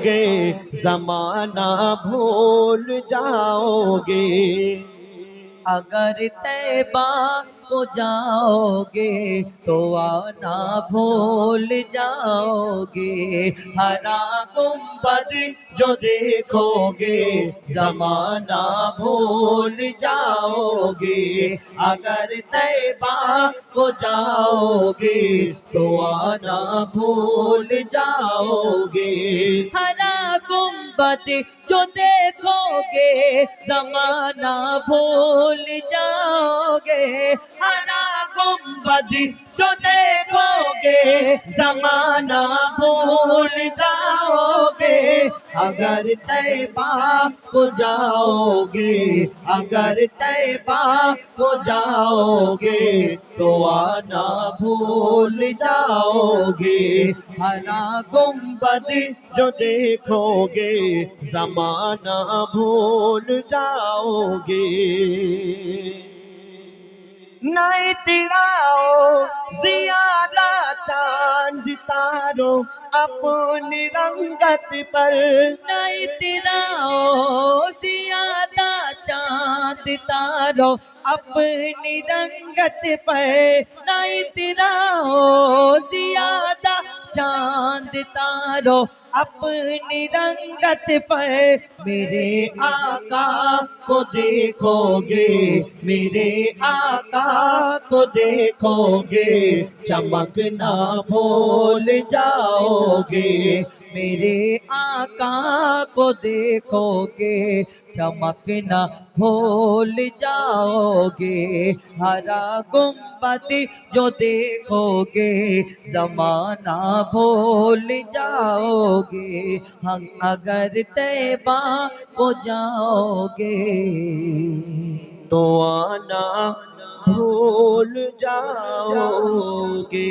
देखोगे जमाना भूल जाओगे। अगर तैबा को जाओगे तो आना भूल जाओगे। हरा गुंबद जो देखोगे जमाना भूल जाओगे। अगर तैबा को जाओगे तो आना भूल जाओगे। हरा गुंबद जो देखोगे जमाना भूल जाओगे। हरा गुंबद जो देखोगे जमाना भूल जाओगे। अगर तैबा को जाओगे, अगर तैबा को जाओगे तो आना भूल जाओगे। हरा गुंबद जो देखोगे जमाना भूल जाओगे। ना इतराओ जियादा चांद तारो अपनी रंगत पर। नहीं तिराओ ज्यादा चांद तारो अपनी रंगत पर। नहीं तिराओ ज्यादा चांद तारो अपनी रंगत पर। मेरे आका को देखोगे, मेरे आका को देखोगे चमकना भूल जाओगे। मेरे आका को देखोगे चमकना भूल जाओगे। हरा गुंबद जो देखोगे जमाना भूल जाओगे। हम अगर तैबा को जाओगे तो आना भूल जाओगे।